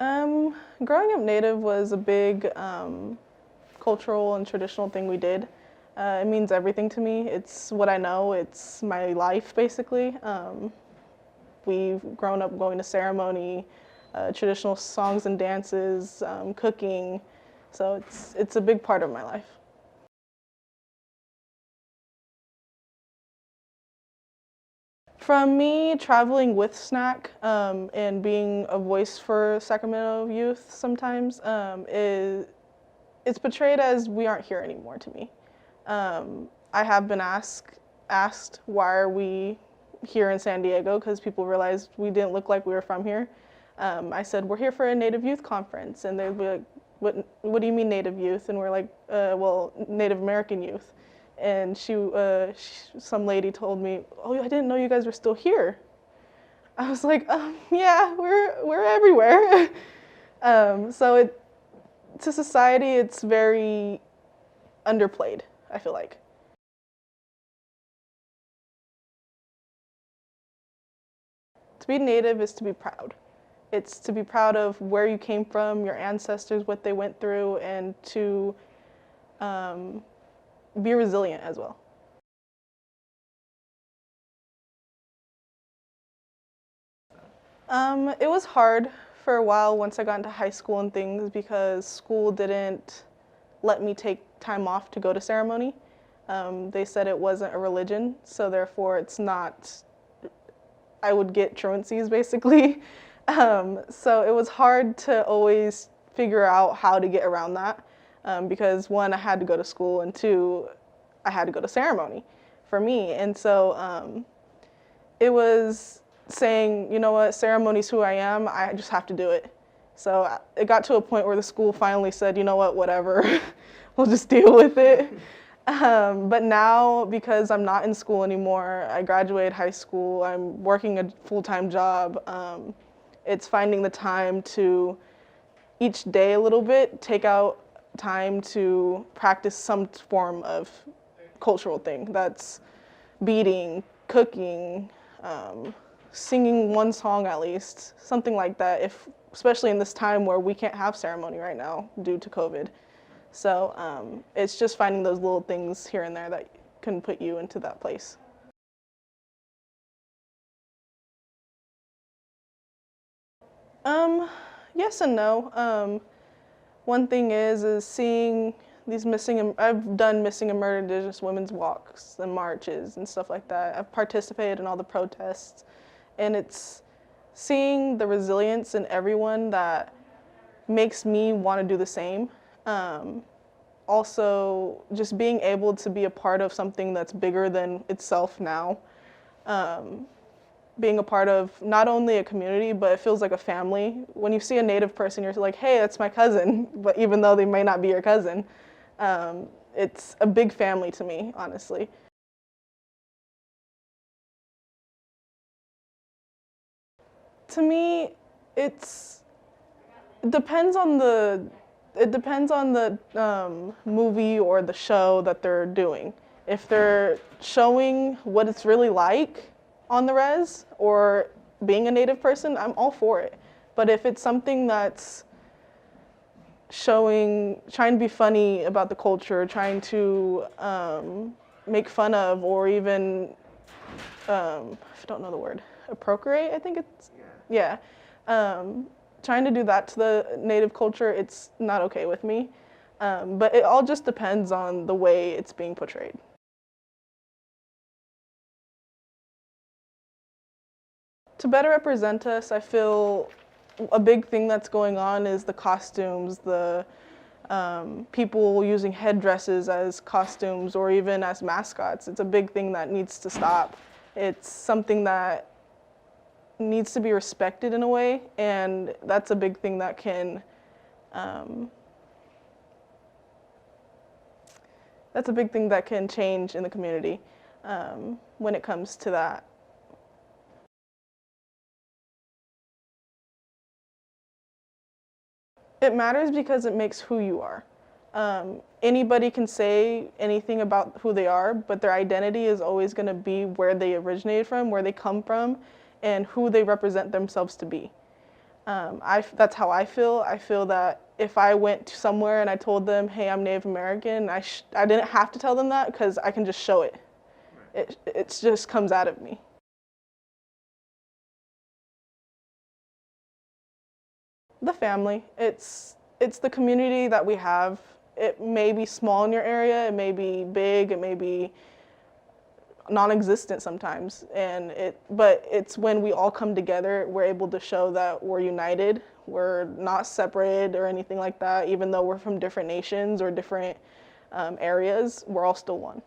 Growing up Native was a big cultural and traditional thing we did. It means everything to me. It's what I know. It's my life, basically. We've grown up going to ceremony, traditional songs and dances, cooking. So it's a big part of my life. From me traveling with Snack and being a voice for Sacramento youth sometimes, it's portrayed as we aren't here anymore to me. I have been asked why are we here in San Diego because people realized we didn't look like we were from here. I said, we're here for a Native Youth Conference, and they'd be like, what do you mean Native Youth? And we're like, well, Native American Youth. And some lady told me, oh, I didn't know you guys were still here. I was like, yeah, we're everywhere. So to society, it's very underplayed, I feel like. To be Native is to be proud. It's to be proud of where you came from, your ancestors, what they went through, and to be resilient as well. It was hard for a while once I got into high school and things because school didn't let me take time off to go to ceremony. They said it wasn't a religion, so therefore it's not, I would get truancies basically. So it was hard to always figure out how to get around that because one, I had to go to school, and two, I had to go to ceremony for me. And so it was saying, you know what, ceremony's who I am, I just have to do it. So it got to a point where the school finally said, you know what, whatever, we'll just deal with it. But now, because I'm not in school anymore, I graduated high school, I'm working a full-time job, it's finding the time to, each day a little bit, take out time to practice some form of cultural thing. That's beading, cooking, singing one song at least, something like that, especially in this time where we can't have ceremony right now due to COVID. So it's just finding those little things here and there that can put you into that place. Yes and no. One thing is seeing these I've done missing and murdered Indigenous women's walks and marches and stuff like that. I've participated in all the protests, and it's seeing the resilience in everyone that makes me want to do the same. Also, just being able to be a part of something that's bigger than itself now. Being a part of not only a community, but it feels like a family. When you see a Native person, you're like, hey, that's my cousin, but even though they may not be your cousin, it's a big family to me, honestly. To me, it depends on the movie or the show that they're doing. If they're showing what it's really like on the res or being a Native person, I'm all for it. But if it's something that's trying to be funny about the culture, trying to make fun of, or even, I don't know the word, appropriate, I think it's, yeah. Trying to do that to the Native culture, it's not okay with me. But it all just depends on the way it's being portrayed. To better represent us, I feel a big thing that's going on is the costumes, the people using headdresses as costumes or even as mascots. It's a big thing that needs to stop. It's something that needs to be respected in a way, and that's a big thing that can change in the community when it comes to that. It matters because it makes who you are. Anybody can say anything about who they are, but their identity is always going to be where they originated from, where they come from, and who they represent themselves to be. That's how I feel. I feel that if I went to somewhere and I told them, hey, I'm Native American, I didn't have to tell them that because I can just show it. It just comes out of me. The family. It's the community that we have. It may be small in your area, it may be big, it may be non-existent sometimes, but it's when we all come together, we're able to show that we're united, we're not separated or anything like that. Even though we're from different nations or different areas, we're all still one.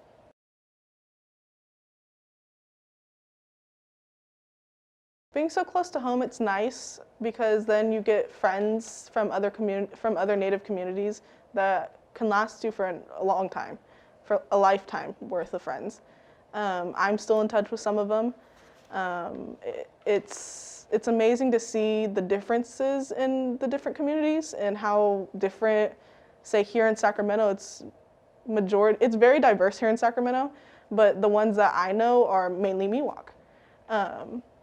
Being so close to home, it's nice because then you get friends from other Native communities that can last you for a long time, for a lifetime worth of friends. I'm still in touch with some of them. It's amazing to see the differences in the different communities and how different, say here in Sacramento, it's very diverse here in Sacramento, but the ones that I know are mainly Miwok.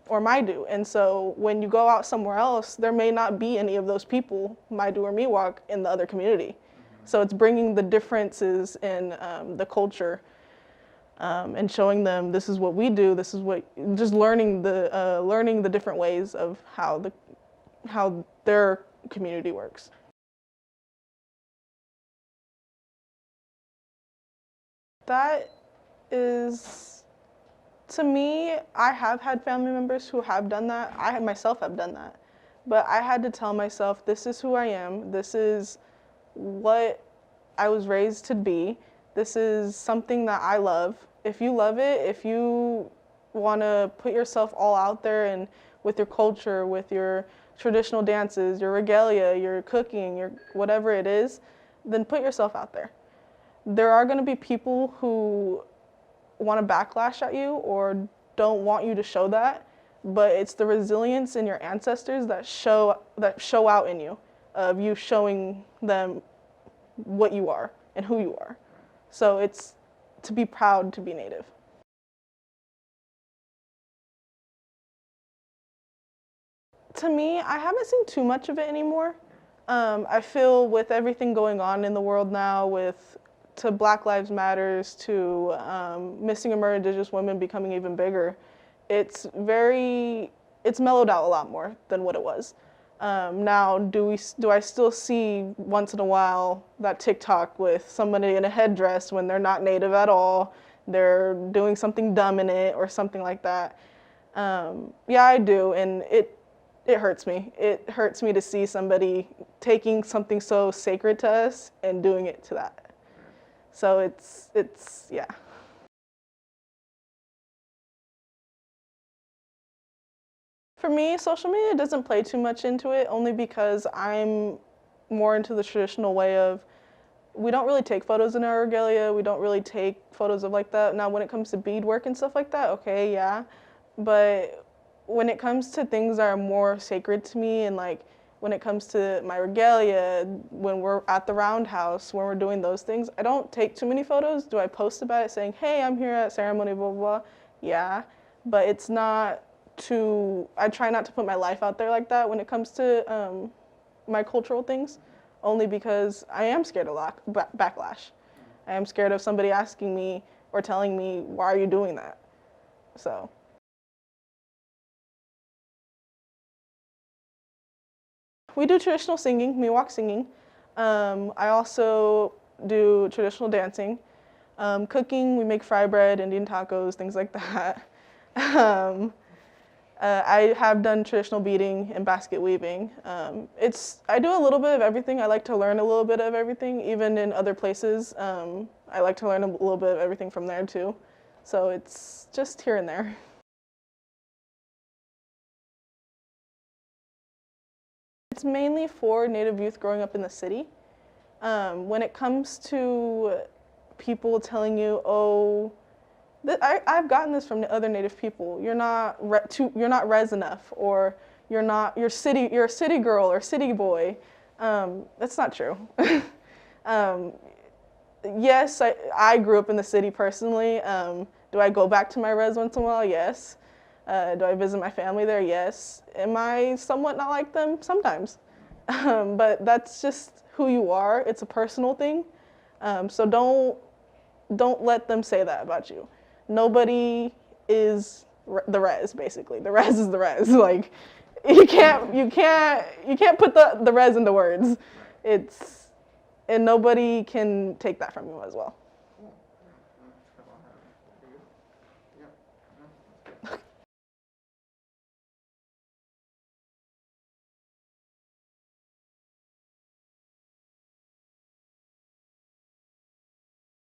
Or Maidu. And so when you go out somewhere else, there may not be any of those people, Maidu or Miwok, in the other community. So it's bringing the differences in the culture and showing them this is what we do, this is what, just learning the different ways of how their community works. That is, to me, I have had family members who have done that. I myself have done that. But I had to tell myself, this is who I am. This is what I was raised to be. This is something that I love. If you love it, if you want to put yourself all out there and with your culture, with your traditional dances, your regalia, your cooking, your whatever it is, then put yourself out there. There are going to be people who want to backlash at you or don't want you to show that, but it's the resilience in your ancestors that show out in you, of you showing them what you are and who you are. So it's to be proud to be Native. To me, I haven't seen too much of it anymore. I feel with everything going on in the world now, to Black Lives Matters, to missing and murdered Indigenous women becoming even bigger, it's mellowed out a lot more than what it was. Now, do I still see once in a while that TikTok with somebody in a headdress when they're not Native at all, they're doing something dumb in it or something like that? Yeah, I do, and it hurts me. It hurts me to see somebody taking something so sacred to us and doing it to that. So yeah. For me, social media doesn't play too much into it, only because I'm more into the traditional way of, we don't really take photos in our regalia, we don't really take photos of like that. Now, when it comes to beadwork and stuff like that, okay, yeah. But when it comes to things that are more sacred to me, and like when it comes to my regalia, when we're at the roundhouse, when we're doing those things, I don't take too many photos. Do I post about it saying, hey, I'm here at ceremony, blah, blah, blah? Yeah, but it's not I try not to put my life out there like that when it comes to my cultural things, only because I am scared of backlash. I am scared of somebody asking me or telling me, why are you doing that? So. We do traditional singing, Miwok singing. I also do traditional dancing. Cooking, we make fry bread, Indian tacos, things like that. I have done traditional beading and basket weaving. I do a little bit of everything. I like to learn a little bit of everything, even in other places. I like to learn a little bit of everything from there too. So it's just here and there. It's mainly for Native youth growing up in the city. When it comes to people telling you, oh, I've gotten this from other Native people. You're not res enough, or you're a city girl or city boy. That's not true. Yes, I grew up in the city personally. Do I go back to my res once in a while? Yes. Do I visit my family there? Yes. Am I somewhat not like them? Sometimes. But that's just who you are. It's a personal thing. So don't let them say that about you. Nobody is the res, basically. The res is the res. Like, you can't put the res into words. And nobody can take that from you as well.